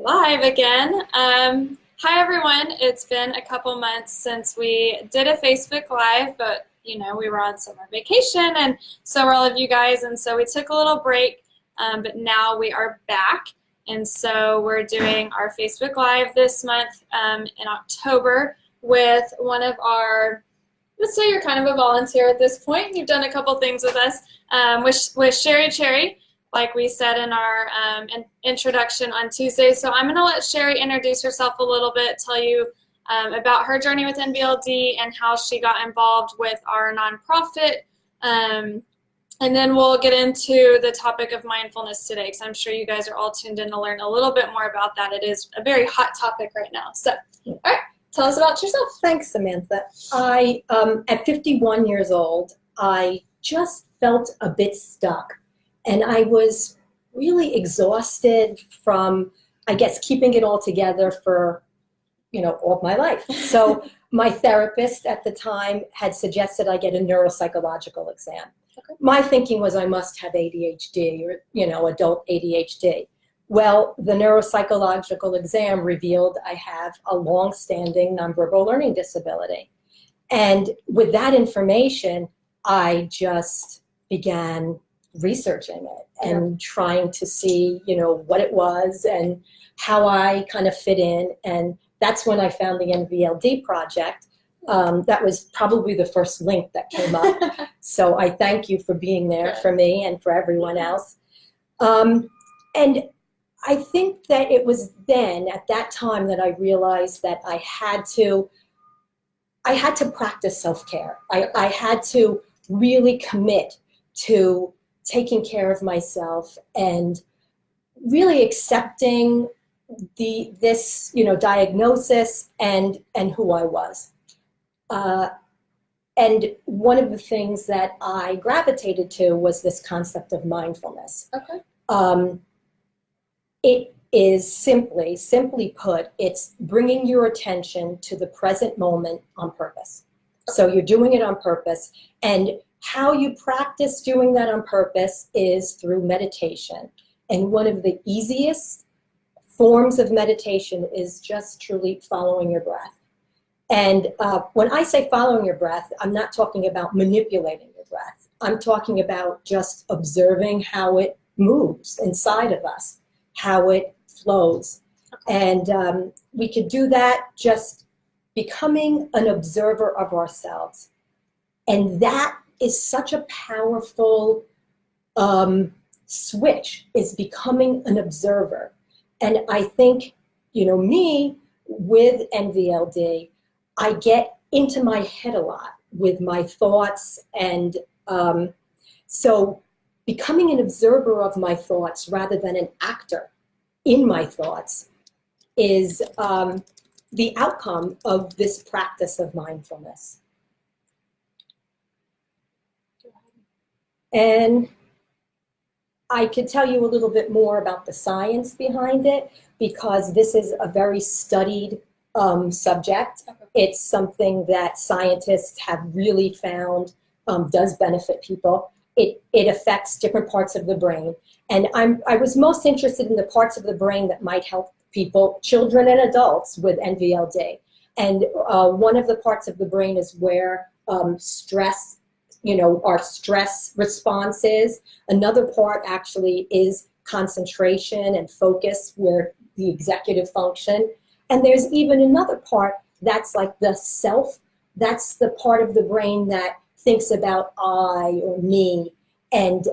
Live again. Hi everyone. It's been a couple months since we did a Facebook Live, but we were on summer vacation and so were all of you guys, and so we took a little break, but now we are back, and so we're doing our Facebook Live this month in October with one of our, let's say you're kind of a volunteer at this point. You've done a couple things with us, with Shari Cherry, like we said in our introduction on Tuesday. So I'm going to let Shari introduce herself a little bit, tell you about her journey with NVLD and how she got involved with our nonprofit. And then we'll get into the topic of mindfulness today, because I'm sure you guys are all tuned in to learn a little bit more about that. It is a very hot topic right now. So, all right, tell us about yourself. Thanks, Samantha. At 51 years old, I just felt a bit stuck. And I was really exhausted from, I guess, keeping it all together for, all of my life. So my therapist at the time had suggested I get a neuropsychological exam. Okay. My thinking was I must have ADHD or, adult ADHD. Well, the neuropsychological exam revealed I have a long-standing nonverbal learning disability. And with that information, I just began researching it and trying to see, what it was and how I kind of fit in. And that's when I found the NVLD project. That was probably the first link that came up. So I thank you for being there for me and for everyone else. And I think that it was then, at that time, that I realized that I had to practice self-care. I had to really commit to taking care of myself and really accepting this diagnosis and who I was. And one of the things that I gravitated to was this concept of mindfulness. Okay. It is simply put, it's bringing your attention to the present moment on purpose. Okay. So you're doing it on purpose, and how you practice doing that on purpose is through meditation. And one of the easiest forms of meditation is just truly following your breath. And when I say following your breath, I'm not talking about manipulating your breath. I'm talking about just observing how it moves inside of us, how it flows. And we could do that just becoming an observer of ourselves. And that is such a powerful switch, is becoming an observer. And I think, me with NVLD, I get into my head a lot with my thoughts. And so becoming an observer of my thoughts rather than an actor in my thoughts is the outcome of this practice of mindfulness. And I could tell you a little bit more about the science behind it, because this is a very studied subject. It's something that scientists have really found does benefit people. It affects different parts of the brain. And I was most interested in the parts of the brain that might help people, children and adults, with NVLD. And one of the parts of the brain is where stress, our stress responses. Another part actually is concentration and focus, where the executive function. And there's even another part that's like the self. That's the part of the brain that thinks about I or me. And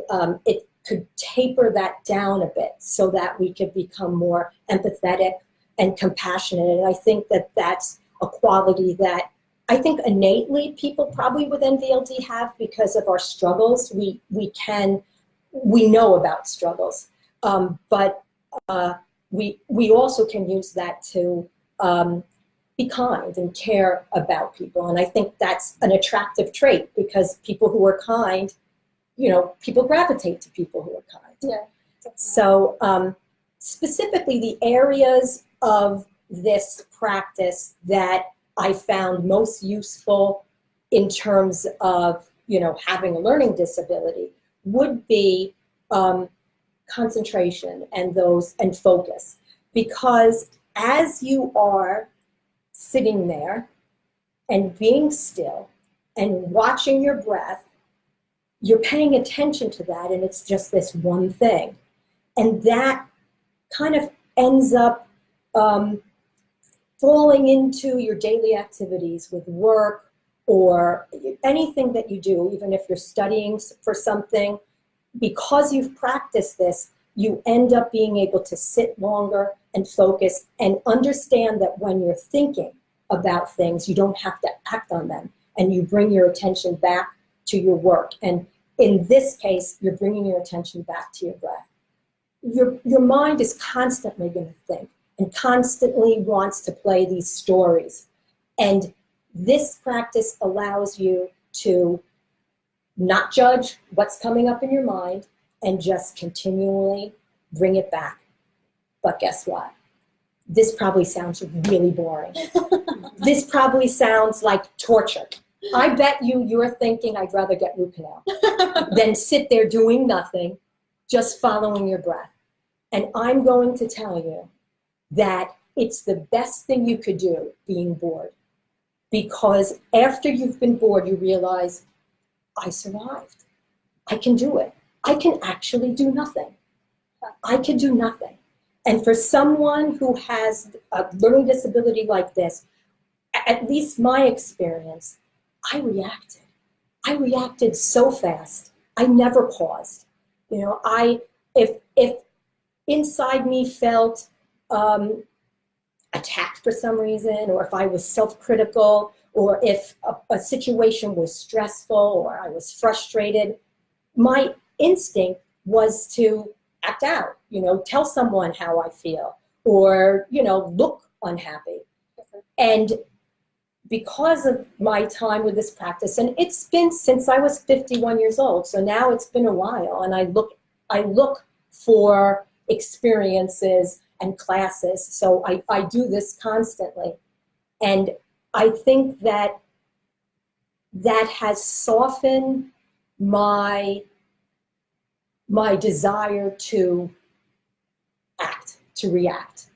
it could taper that down a bit so that we could become more empathetic and compassionate. And I think that that's a quality that I think innately people probably with NVLD have, because of our struggles. We know about struggles, but we also can use that to be kind and care about people. And I think that's an attractive trait, because people who are kind, people gravitate to people who are kind. Yeah. So specifically the areas of this practice that I found most useful in terms of, having a learning disability would be concentration and focus. because as you are sitting there and being still and watching your breath, you're paying attention to that, and it's just this one thing. And that kind of ends up falling into your daily activities with work or anything that you do, even if you're studying for something. Because you've practiced this, you end up being able to sit longer and focus and understand that when you're thinking about things, you don't have to act on them, and you bring your attention back to your work. And in this case, you're bringing your attention back to your breath. Your mind is constantly going to think and constantly wants to play these stories. And this practice allows you to not judge what's coming up in your mind and just continually bring it back. But guess what? This probably sounds really boring. This probably sounds like torture. I bet you're thinking, I'd rather get root canal than sit there doing nothing, just following your breath. And I'm going to tell you that it's the best thing you could do, being bored. Because after you've been bored, you realize, I survived. I can do it. I can actually do nothing. I can do nothing. And for someone who has a learning disability like this, at least my experience, I reacted. I reacted so fast. I never paused. You know, if inside me felt attacked for some reason, or if I was self-critical, or if a situation was stressful or I was frustrated, my instinct was to act out, you know, tell someone how I feel, or, you know, look unhappy. And because of my time with this practice, and it's been since I was 51 years old, so now it's been a while, and I look for experiences and classes, so I do this constantly. And I think that has softened my desire to act, to react.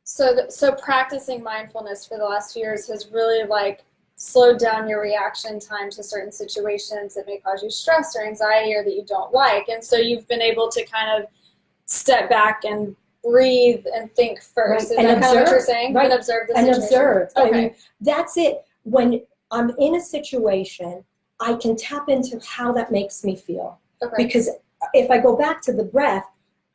So practicing mindfulness for the last few years has really like slowed down your reaction time to certain situations that may cause you stress or anxiety or that you don't like. And so you've been able to kind of step back and breathe and think first. Right. Is that kind of what you're saying? Right. And observe the and situation. observe. Okay. I mean, that's it. When I'm in a situation, I can tap into how that makes me feel. Okay. Because if I go back to the breath,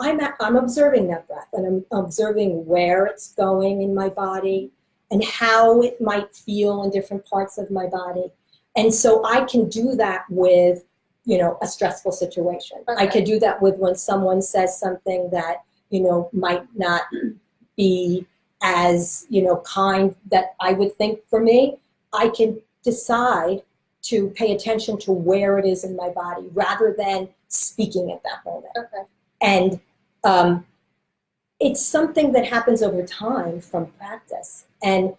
I'm observing that breath, and I'm observing where it's going in my body and how it might feel in different parts of my body. And so I can do that with, you know, a stressful situation. Okay. I could do that with when someone says something that, you know, might not be as, you know, kind that I would think for me. I can decide to pay attention to where it is in my body rather than speaking at that moment. Okay. And it's something that happens over time from practice. And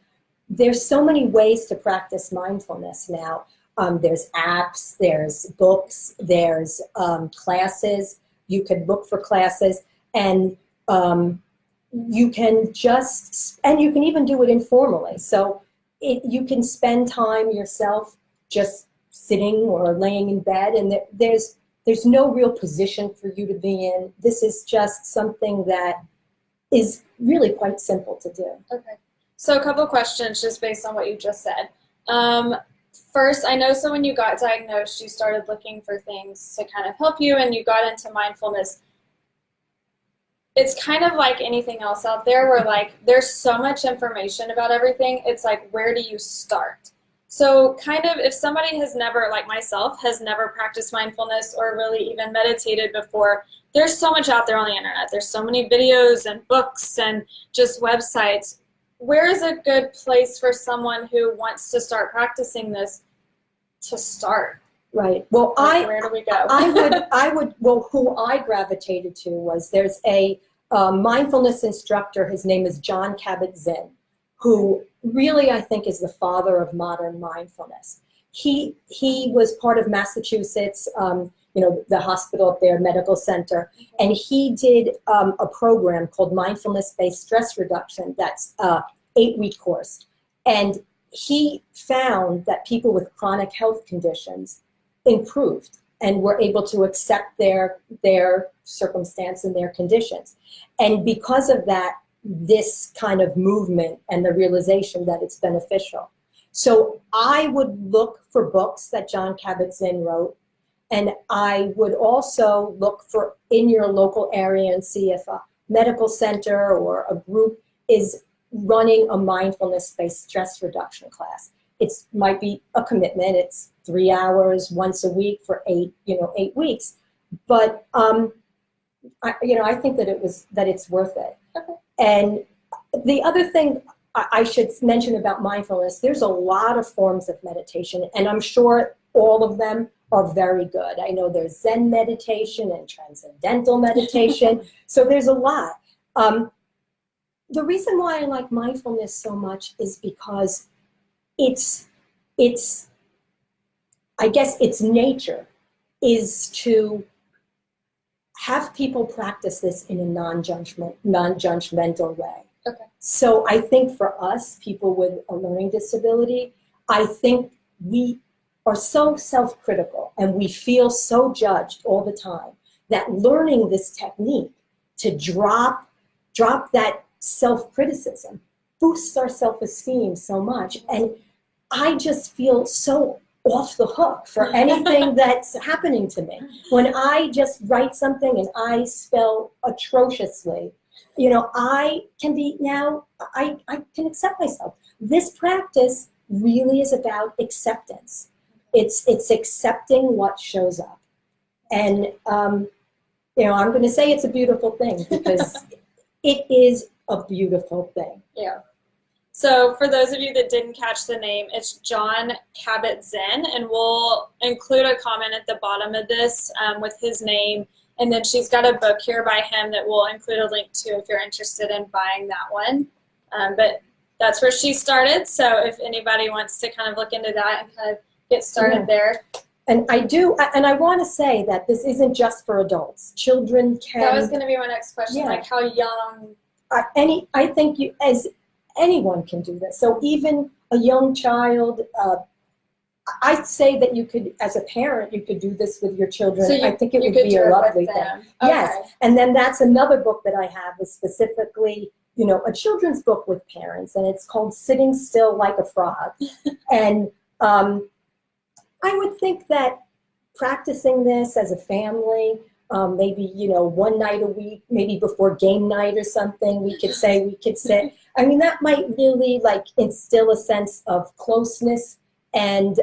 there's so many ways to practice mindfulness now. There's apps, there's books, there's classes. You can look for classes, and you can you can even do it informally. So you can spend time yourself just sitting or laying in bed, and there's no real position for you to be in. This is just something that is really quite simple to do. Okay. So a couple of questions just based on what you just said. First, I know so when you got diagnosed, you started looking for things to kind of help you, and you got into mindfulness. It's kind of like anything else out there where like there's so much information about everything. It's like, where do you start? So kind of if somebody has never, like myself, has never practiced mindfulness or really even meditated before, there's so much out there on the internet. There's so many videos and books and just websites. Where is a good place for someone who wants to start practicing this to start? Right. Well, where do we go? Well, who I gravitated to was there's a mindfulness instructor. His name is Jon KabatZinn, who really I think is the father of modern mindfulness. He was part of Massachusetts. the hospital up there, medical center. And he did a program called Mindfulness-Based Stress Reduction. That's a 8-week course. And he found that people with chronic health conditions improved and were able to accept their circumstance and their conditions. And because of that, this kind of movement and the realization that it's beneficial. So I would look for books that Jon KabatZinn wrote, and I would also look for in your local area and see if a medical center or a group is running a mindfulness-based stress reduction class. It might be a commitment. It's 3 hours once a week for 8 weeks. But I think that it's worth it. Okay. And the other thing I should mention about mindfulness, there's a lot of forms of meditation, and I'm sure all of them are very good. I know there's Zen meditation and transcendental meditation, so there's a lot. The reason why I like mindfulness so much is because it's I guess its nature is to have people practice this in a non-judgmental way. Okay. So I think for us, people with a learning disability, I think we are so self-critical and we feel so judged all the time that learning this technique to drop that self-criticism boosts our self-esteem so much. And I just feel so off the hook for anything that's happening to me. When I just write something and I spell atrociously, I can accept myself. This practice really is about acceptance. It's accepting what shows up. And, I'm going to say it's a beautiful thing because it is a beautiful thing. Yeah. So for those of you that didn't catch the name, it's Jon KabatZinn, and we'll include a comment at the bottom of this with his name. And then she's got a book here by him that we'll include a link to if you're interested in buying that one. But that's where she started. So if anybody wants to kind of look into that and kind of get started there. And I want to say that this isn't just for adults. Children can. That was going to be my next question, like how young. I think anyone can do this. So even a young child, I'd say that you could, as a parent, you could do this with your children. So I think it would be a lovely thing. Okay. Yes, and then that's another book that I have is specifically, a children's book with parents, and it's called Sitting Still Like a Frog. And I would think that practicing this as a family, maybe, one night a week, maybe before game night or something, we could sit. I mean, that might really instill a sense of closeness and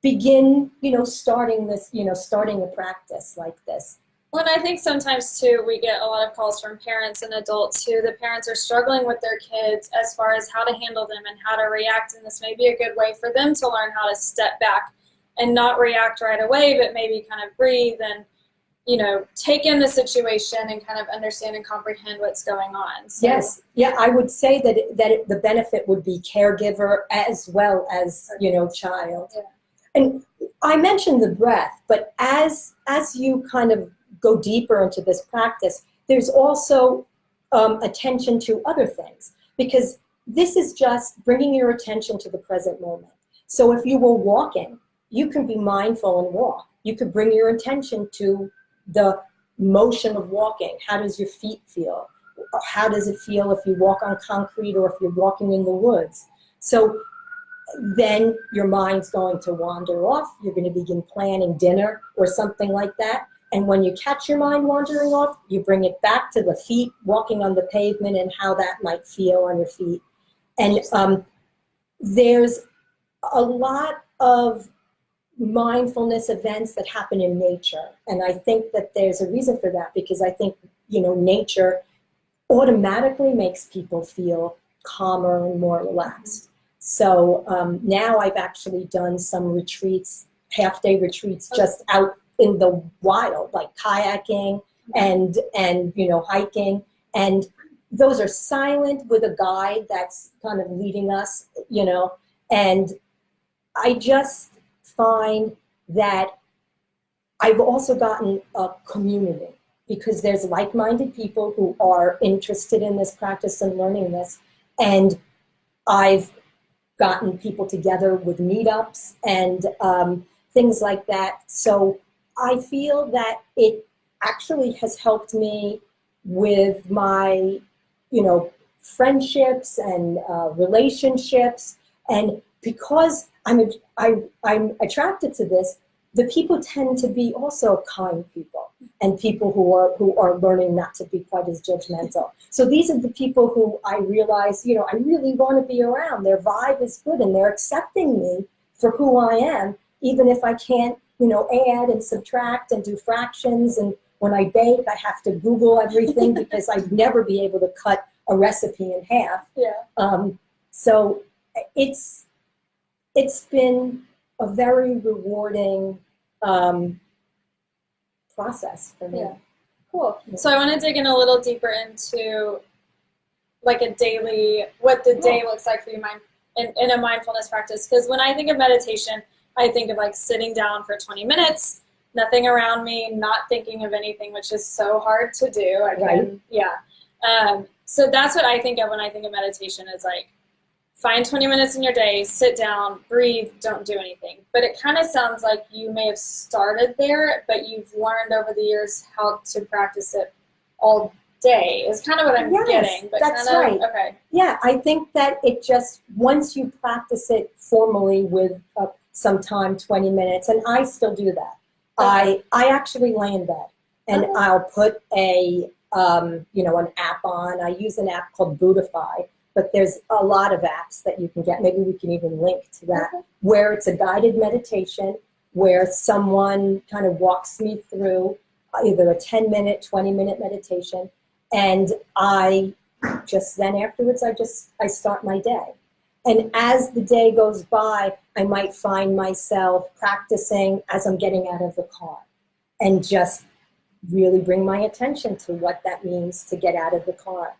begin, starting a practice like this. Well, and I think sometimes too, we get a lot of calls from parents and adults who the parents are struggling with their kids as far as how to handle them and how to react. And this may be a good way for them to learn how to step back and not react right away, but maybe kind of breathe and, take in the situation and kind of understand and comprehend what's going on. So. Yes. Yeah, I would say that the benefit would be caregiver as well as, child. Yeah. And I mentioned the breath, but as you kind of go deeper into this practice, there's also attention to other things, because this is just bringing your attention to the present moment. So if you were walking, you can be mindful and walk. You could bring your attention to the motion of walking. How does your feet feel? How does it feel if you walk on concrete or if you're walking in the woods? So then your mind's going to wander off. You're going to begin planning dinner or something like that. And when you catch your mind wandering off, you bring it back to the feet, walking on the pavement and how that might feel on your feet. And there's a lot of mindfulness events that happen in nature. And I think that there's a reason for that, because I think, nature automatically makes people feel calmer and more relaxed. So now I've actually done some retreats, half-day retreats, just out in the wild, like kayaking and hiking. And those are silent with a guide that's kind of leading us, and I just find that I've also gotten a community because there's like-minded people who are interested in this practice and learning this. And I've gotten people together with meetups and things like that. So I feel that it actually has helped me with my, friendships and relationships. And because I'm attracted to this, the people tend to be also kind people and people who are learning not to be quite as judgmental. So these are the people who I realize, I really want to be around. Their vibe is good and they're accepting me for who I am, even if I can't, add and subtract and do fractions. And when I bake, I have to Google everything because I'd never be able to cut a recipe in half. Yeah. So it's been a very rewarding process for me. Yeah. Cool. So I want to dig in a little deeper into like what the day looks like for you in a mindfulness practice. Because when I think of meditation, I think of like sitting down for 20 minutes, nothing around me, not thinking of anything, which is so hard to do. So that's what I think of when I think of meditation is like, find 20 minutes in your day, sit down, breathe, don't do anything. But it kind of sounds like you may have started there, but you've learned over the years how to practice it all day is kind of what I'm getting. But that's right. Okay. Yeah, I think that it just, once you practice it formally with sometime 20 minutes, and I still do that. Okay. I actually lay in bed and I'll put an app on. I use an app called Buddhify. But there's a lot of apps that you can get. Maybe we can even link to that, where it's a guided meditation, where someone kind of walks me through either a 10-minute, 20-minute meditation. And I just then afterwards, I start my day. And as the day goes by, I might find myself practicing as I'm getting out of the car and just really bring my attention to what that means to get out of the car.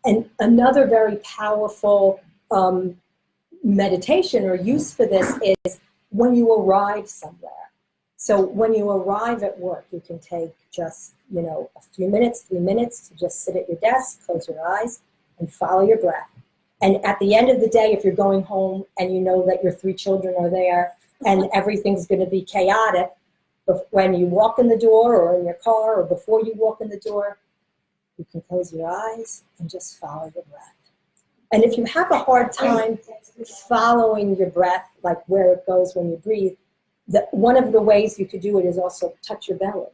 And another very powerful meditation or use for this is when you arrive somewhere. So when you arrive at work, you can take just, a few minutes, 3 minutes to just sit at your desk, close your eyes, and follow your breath. And at the end of the day, if you're going home and you know that your 3 children are there and everything's going to be chaotic, but when you walk in the door or in your car or before you walk in the door, you can close your eyes and just follow your breath. And if you have a hard time following your breath, like where it goes when you breathe, one of the ways you could do it is also touch your belly.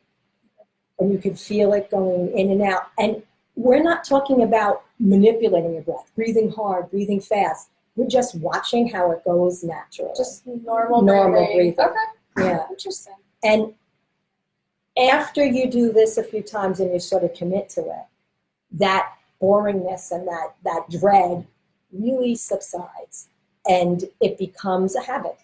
And you can feel it going in and out. And we're not talking about manipulating your breath, breathing hard, breathing fast. We're just watching how it goes naturally. Just normal breathing. Okay. Yeah. Interesting. And after you do this a few times and you sort of commit to it, that boringness and that dread really subsides and it becomes a habit.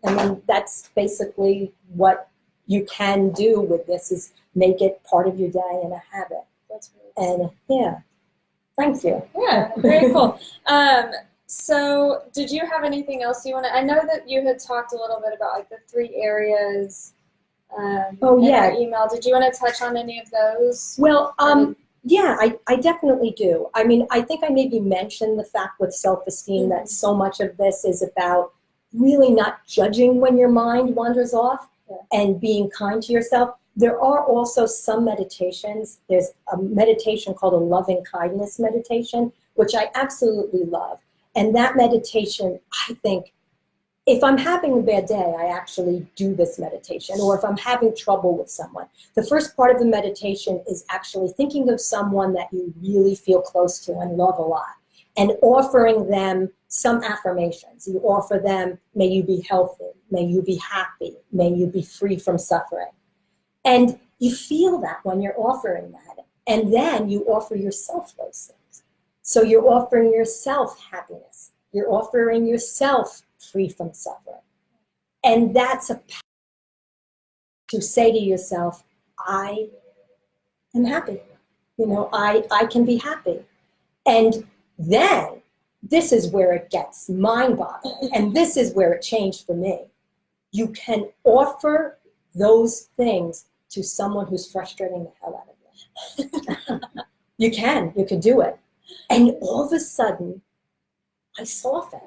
I mean, that's basically what you can do with this, is make it part of your day and a habit. That's really and yeah, thank you. Yeah, very cool. So did you have anything else you want to, I know that you had talked a little bit about like the 3 areas in our email. Did you want to touch on any of those? Well, yeah, I definitely do. I mean, I think I maybe mentioned the fact with self-esteem that so much of this is about really not judging when your mind wanders off and being kind to yourself. There are also some meditations. There's a meditation called a loving kindness meditation, which I absolutely love. And that meditation, I think, if I'm having a bad day, I actually do this meditation. Or if I'm having trouble with someone, the first part of the meditation is actually thinking of someone that you really feel close to and love a lot, and offering them some affirmations. You offer them, may you be healthy, may you be happy, may you be free from suffering. And you feel that when you're offering that. And then you offer yourself those things. So you're offering yourself happiness. You're offering yourself free from suffering. And that's a power to say to yourself, I am happy. I can be happy. And then this is where it gets mind-boggling. And this is where it changed for me. You can offer those things to someone who's frustrating the hell out of you. You can do it. And all of a sudden, I soften.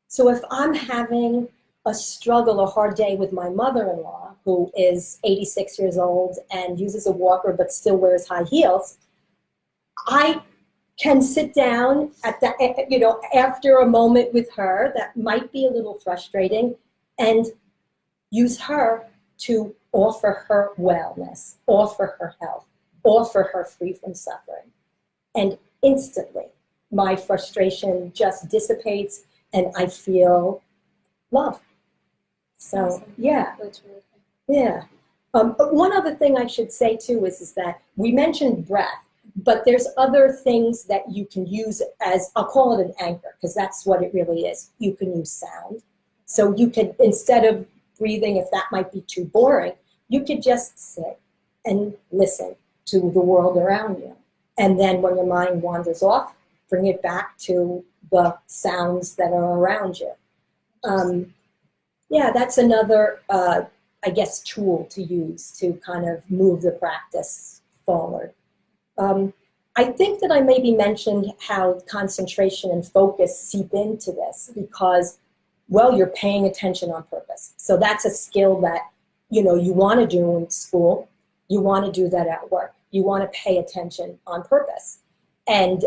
So if I'm having a struggle, a hard day with my mother-in-law, who is 86 years old and uses a walker but still wears high heels, I can sit down at that, after a moment with her that might be a little frustrating, and use her to offer her wellness, offer her health, offer her free from suffering. And instantly, my frustration just dissipates and I feel love. So, awesome. Yeah. That's really cool. Yeah. One other thing I should say too is that we mentioned breath, but there's other things that you can use as, I'll call it an anchor, because that's what it really is. You can use sound. So you could, instead of breathing, if that might be too boring, you could just sit and listen to the world around you. And then when your mind wanders off, bring it back to the sounds that are around you. Yeah, that's another, I guess, tool to use to kind of move the practice forward. I think that I maybe mentioned how concentration and focus seep into this because, well, you're paying attention on purpose. So that's a skill that, you want to do in school. You want to do that at work. You want to pay attention on purpose. And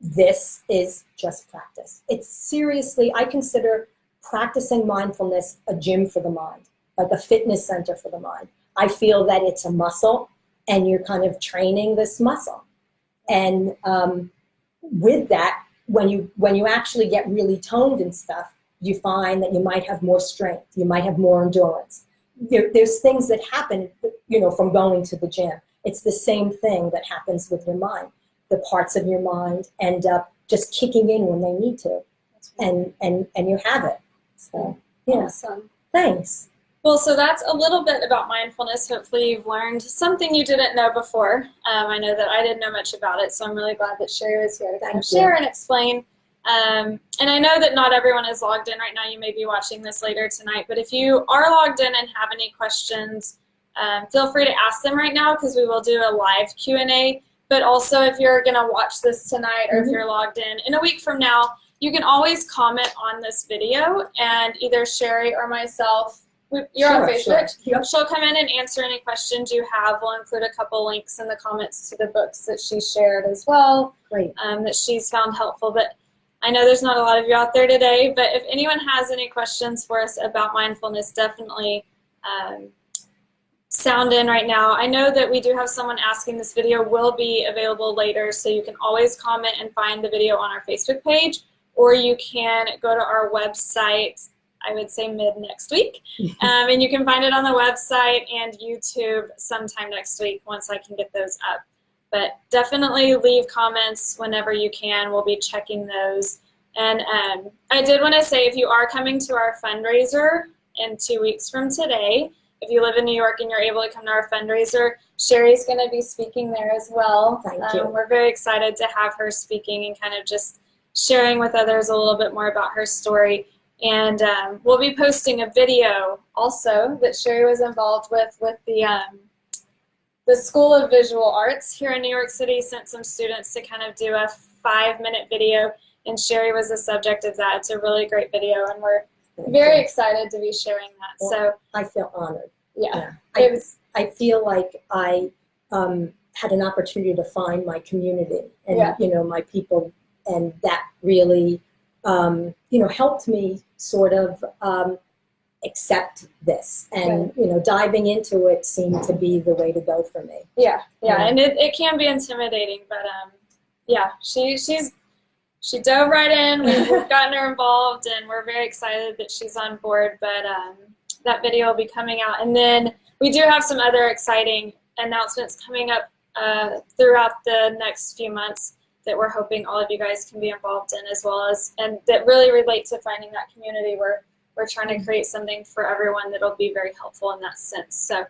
this is just practice. It's seriously, I consider practicing mindfulness a gym for the mind, like a fitness center for the mind. I feel that it's a muscle and you're kind of training this muscle. And with that, when you actually get really toned and stuff, you find that you might have more strength, you might have more endurance. There's things that happen, from going to the gym. It's the same thing that happens with your mind. The parts of your mind end up just kicking in when they need to, and you have it. So, yeah. Awesome. Thanks. Well, so that's a little bit about mindfulness. Hopefully you've learned something you didn't know before. I know that I didn't know much about it, so I'm really glad that Shari was here to kind of share and explain. And I know that not everyone is logged in right now. You may be watching this later tonight, but if you are logged in and have any questions, feel free to ask them right now because we will do a live Q&A. But also if you're going to watch this tonight or if you're logged in a week from now, you can always comment on this video and either Shari or myself, you're on Facebook, Yep. She'll come in and answer any questions you have. We'll include a couple links in the comments to the books that she shared as well. Great. That she's found helpful. But I know there's not a lot of you out there today, but if anyone has any questions for us about mindfulness, definitely sound in right now. I know that we do have someone asking. This video will be available later, so you can always comment and find the video on our Facebook page, or you can go to our website, I would say mid next week, and you can find it on the website and YouTube sometime next week once I can get those up. But definitely leave comments whenever you can. We'll be checking those. And I did want to say, if you are coming to our fundraiser in 2 weeks from today, if you live in New York and you're able to come to our fundraiser, Shari's going to be speaking there as well. Thank you. We're very excited to have her speaking and kind of just sharing with others a little bit more about her story. And we'll be posting a video also that Shari was involved with the School of Visual Arts here in New York City. Sent some students to kind of do a 5-minute video, and Shari was the subject of that. It's a really great video, and we're very excited to be sharing that. Well, so I feel honored. Yeah. I feel like I had an opportunity to find my community and my people, and that really helped me sort of accept this, and diving into it seemed to be the way to go for me. Yeah, and it can be intimidating, but she dove right in. We've gotten her involved, and we're very excited that she's on board. But that video will be coming out, and then we do have some other exciting announcements coming up throughout the next few months that we're hoping all of you guys can be involved in, as well as, and that really relate to finding that community where we're trying to create something for everyone that'll be very helpful in that sense. So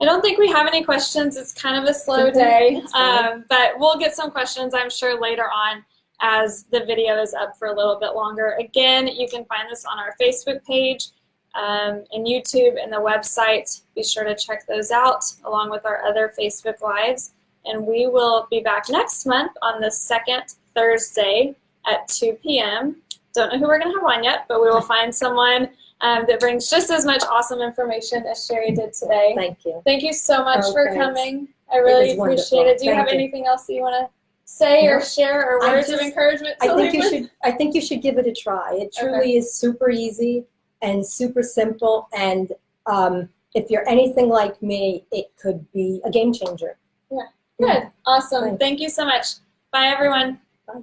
I don't think we have any questions. It's kind of a slow day, but we'll get some questions, I'm sure, later on as the video is up for a little bit longer. Again, you can find this on our Facebook page. and YouTube and the website. Be sure to check those out along with our other Facebook Lives. And we will be back next month on the second Thursday at 2 p.m. Don't know who we're going to have on yet, but we will find someone that brings just as much awesome information as Shari did today. Thank you. Thank you so much for thanks. coming. I really appreciate it. Do you have Thank you. anything else that you want to say or share or words of encouragement? I think you should give it a try. It truly is super easy and super simple. And if you're anything like me, it could be a game changer. Yeah. Good. Awesome. Thanks. Thank you so much. Bye, everyone. Bye.